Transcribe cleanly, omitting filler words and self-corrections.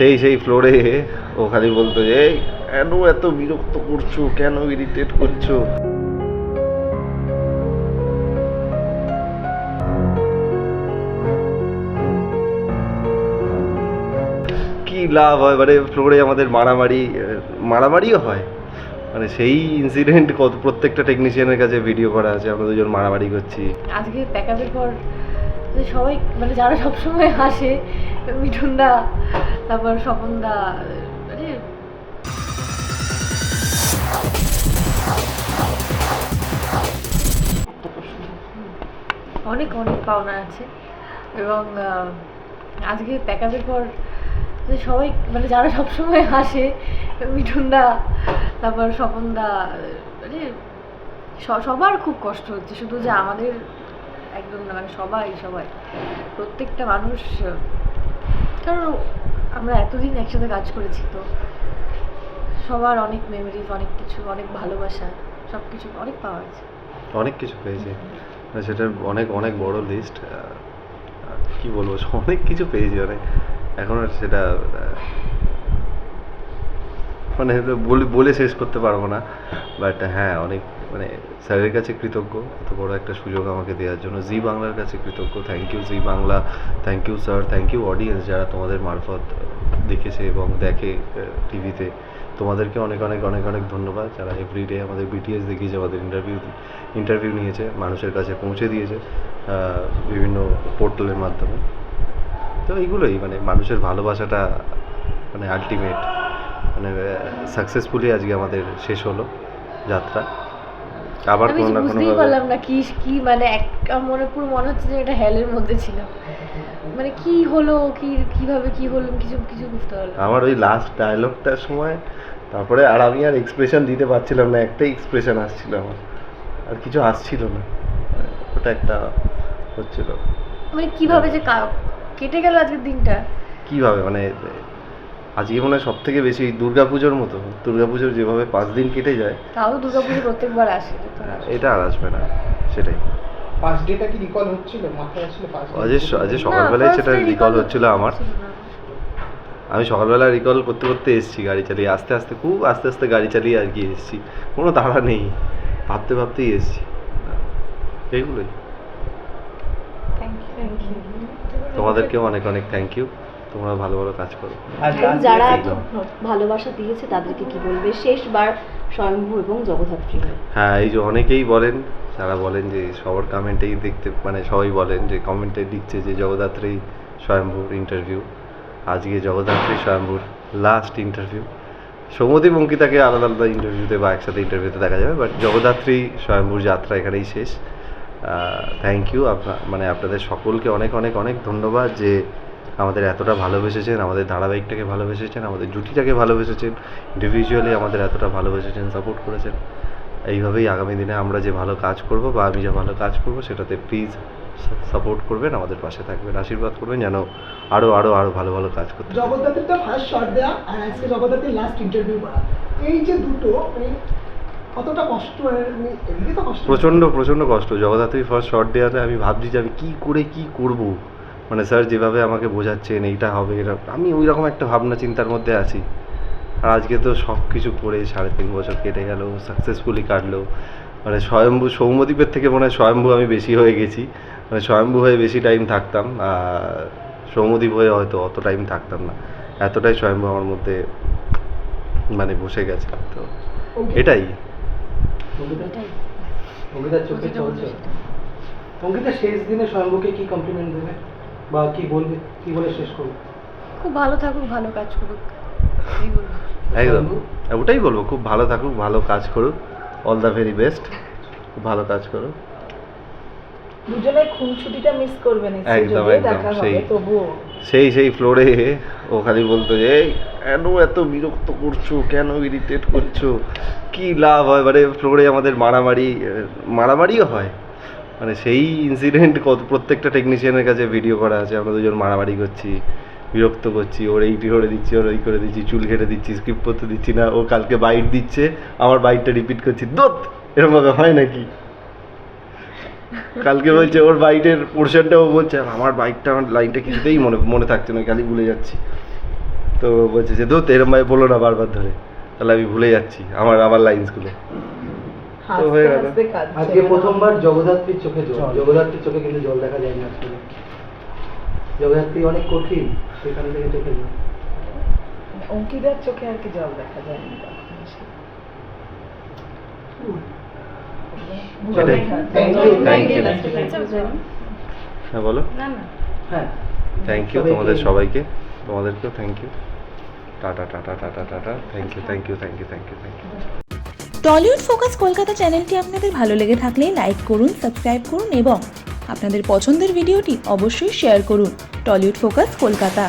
সেই ফ্লোরে ও খালি বলতো যে এই কেন এত বিরক্ত করছো, কেন ইরিটেট করছো। কি লাভ হয় মানে ফ্লোরে আমাদের মারামারিও হয়, মানে সেই ইনসিডেন্ট কত প্রত্যেকটা টেকনিশিয়ানের কাছে ভিডিও করা আছে, আমরা দুজন মারামারি করছি। আজকে প্যাকআপের পর যে সবাই মানে যারা সবসময় হাসে, মিঠুনদা, তারপর স্বপনদা, মানে অনেক অনেক পাওনা আছে। এবং আজকে প্যাকআপের পর যে সবাই মানে যারা সবসময় হাসে, মিঠুনদা, তারপর স্বপনদা, মানে সবার খুব কষ্ট হচ্ছে, শুধু যে আমাদের একদম না, মানে সবাই প্রত্যেকটা মানুষ, কারণ আমরা এতদিন একসাথে কাজ করেছি, তো সবার অনেক মেমোরিজ, অনেক কিছু, অনেক ভালোবাসা, সব কিছু অনেক পাওয়া আছে, অনেক কিছু পেয়েছি, সেটার অনেক অনেক বড় লিস্ট, কি বলবো, অনেক কিছু পেয়েছি, অনেক। এখন আর সেটা মানে বলে শেষ করতে পারবো না, বাট হ্যাঁ অনেক, মানে স্যারের কাছে কৃতজ্ঞ এত বড় একটা সুযোগ আমাকে দেওয়ার জন্য, জি বাংলার কাছে কৃতজ্ঞ, thank you Zee Bangla, thank you sir, thank you audience যারা তোমাদের মারফত দেখেছে এবং দেখে টিভিতে, তোমাদেরকে অনেক অনেক অনেক অনেক ধন্যবাদ, যারা এভরিডে আমাদের বিটিএস দেখিয়েছে, আমাদের ইন্টারভিউ নিয়েছে, মানুষের কাছে পৌঁছে দিয়েছে বিভিন্ন পোর্টালের মাধ্যমে। তো এইগুলোই মানে মানুষের ভালোবাসাটা মানে আলটিমেট, মানে সাকসেসফুলি আজকে আমাদের শেষ হলো যাত্রা। আবার আমি কোনো না কোনো বুঝতেই পারলাম না কি মানে পুরো মনে হচ্ছে যে এটা হেলের মধ্যে ছিল, মানে কি হলো, কিভাবে কি হলো, কিছু বুঝতে পারলাম না। আমার ওই লাস্ট ডায়লগটার সময় তারপরে আর আমি আর এক্সপ্রেশন দিতে পারছিলাম না, একটাই এক্সপ্রেশন আসছিল আমার, আর কিছু আসছিল না, ওটা একটা হচ্ছিল মানে কিভাবে যে কেটে গেল আজকের দিনটা, কিভাবে মানে আজকে মনে হয় সব থেকে বেশি দুর্গাপুজোর মতো, দুর্গাপুজোর যেভাবে 5 দিন কেটে যায়, তাও দুর্গাপুজো প্রত্যেকবার আসে, এটা আর আসবে না, সেটাই। ফার্স্ট ডেটা কি রিকল হচ্ছিল, মাথায় আসলে ফার্স্ট আজ সকালবেলায় সেটা রিকল হচ্ছিল আমার, আমি সকালবেলা রিকল করতে করতে এসেছি গাড়ি চালিয়ে, আস্তে আস্তে গাড়ি চালিয়ে আর কি এসেছি, কোনো তাড়া নেই, ভাবতেই এসেছি, এইগুলোই। তোমাদেরকেও অনেক অনেক থ্যাংক ইউ, তোমরা ভালো কাজ করো। যারা এত ভালোবাসা দিয়েছে তাদেরকে কি বলবে শেষবার স্বয়ম্ভু এবং জগদ্ধাত্রী? হ্যাঁ, এই যে অনেকেই বলেন, যারা বলেন যে সবার কমেন্টেই দেখতে, মানে সবাই বলেন যে কমেন্টে লিখছে যে জগদ্ধাত্রী স্বয়ম্ভুর ইন্টারভিউ, আজকে জগদ্ধাত্রী স্বয়ম্ভুর লাস্ট ইন্টারভিউ। সৌমদীপ অঙ্কিতাকে আলাদা আলাদা ইন্টারভিউতে বা একসাথে ইন্টারভিউতে দেখা যাবে, বাট জগদ্ধাত্রী স্বয়ম্ভুর যাত্রা এখানেই শেষ। থ্যাংক ইউ, মানে আপনাদের সকলকে অনেক অনেক অনেক ধন্যবাদ যে আমাদের এতটা ভালোবেসেছেন, আমাদের ধারাবাহিকটাকে ভালোবেসেছেন, আমাদের জুটিটাকে ভালোবেসেছেন, ইন্ডিভিজুয়ালি আমাদের এতটা ভালোবেসেছেন, সাপোর্ট করেছেন। এইভাবেই আগামী দিনে আমরা যে ভালো কাজ করব বা আমি যে ভালো কাজ করব সেটাতে প্লিজ সাপোর্ট করবেন, আমাদের পাশে থাকবেন, আশীর্বাদ করবেন যেন আরও ভালো কাজ করতে। জগদ্ধাত্রীটা ফার্স্ট শট দেয়া আর আজকে জগদ্ধাত্রীর লাস্ট ইন্টারভিউ করা, এই যে দুটো মানে কতটা কষ্ট, এমনি তো কষ্ট, প্রচণ্ড কষ্ট। জগদ্ধাত্রী ফার্স্ট শট দেওয়াতে আমি ভাবছি যে আমি কী করব, মানে স্যার যেভাবে আমাকে বোঝাচ্ছেন এইটা হবে, এটা আমি ওই রকম একটা ভাবনা চিন্তার মধ্যে আছি। আর আজকে তো সব কিছু করে 3.5 বছর কেটে গেল, সাকসেসফুলি কাটলো, মানে সৌম্যদ্বীপের থেকে মনে হয় স্বয়ম্ভু আমি বেশি হয়ে গেছি, মানে স্বয়ম্ভু হয়ে বেশি টাইম থাকতাম, সৌম্যদ্বীপ হয়ে হয়তো অত টাইম থাকতাম না, এতটাই স্বয়ম্ভু আমার মধ্যে মানে বসে গেছে। তো এটাই অঙ্কিতা শেষ দিনে স্বয়ম্ভুকে কি কমপ্লিমেন্ট দেবে বা কি বলবে, কি বলে শেষ করবে? খুব ভালো থাকুক, ভালো কাজ করুক, এই বলবো। একদম ওটাই বলবো, খুব ভালো থাকুক, ভালো কাজ করুক, অল দ্য ভেরি বেস্ট, খুব ভালো কাজ করো। দুজনের খুনছুটিটা মিস করবেন, একদম সেই ফ্লোরে ও খালি বলতো যে এই কেন এত বিরক্ত করছো, কেন ইরিটেট করছো, কি লাভ হয়, মানে ফ্লোরে আমাদের মারামারিও হয়, মানে সেই ইনসিডেন্ট প্রত্যেকটা টেকনিশিয়ানের কাছে ভিডিও করা আছে, আমরা দুজন মারামারি করছি, বিরক্ত করছি, ওর এইটি করে দিচ্ছি, ওর ওই করে দিচ্ছি, চুল কেটে দিচ্ছি, স্ক্রিপ্ট করতে দিচ্ছি না, ও কালকে বাইট দিচ্ছে, আমার বাইটটা রিপিট করছি, দোত এরকমভাবে হয় নাকি? কালকে বলছে ওর বাইটের পোর্শনটাও বলছে, আমার বাইকটা, আমার লাইনটা কিছুতেই মনে থাকছে না, খালি ভুলে যাচ্ছি। তো বলছে যে দূর এরম ভাবে বলো না বারবার ধরে, তাহলে আমি ভুলে যাচ্ছি আমার লাইন্সগুলো। তো হয়ে গেল। আজকে প্রথমবার জগদ্ধাত্রীর চোখে জল, জগদ্ধাত্রীর চোখে কিন্তু জল দেখা যায় না আসলে। জগদ্ধাত্রী অনেক কঠিন, সেখান থেকে চোখে জল। অঙ্কিতার চোখে আর কি জল দেখা যায়নি তখন এসে। সেটাই। Thank you. হ্যাঁ বলো। না না হ্যাঁ, থ্যাংক ইউ তোমাদের সবাইকে, তোমাদেরকেও thank you. Tata tata tata tata, thank you thank you thank you thank you thank you. Tollywood focus Kolkata চ্যানেলটি আপনাদের ভালো লেগে থাকলে লাইক করুন, সাবস্ক্রাইব করুন এবং আপনাদের পছন্দের ভিডিওটি অবশ্যই শেয়ার করুন। Tollywood focus Kolkata.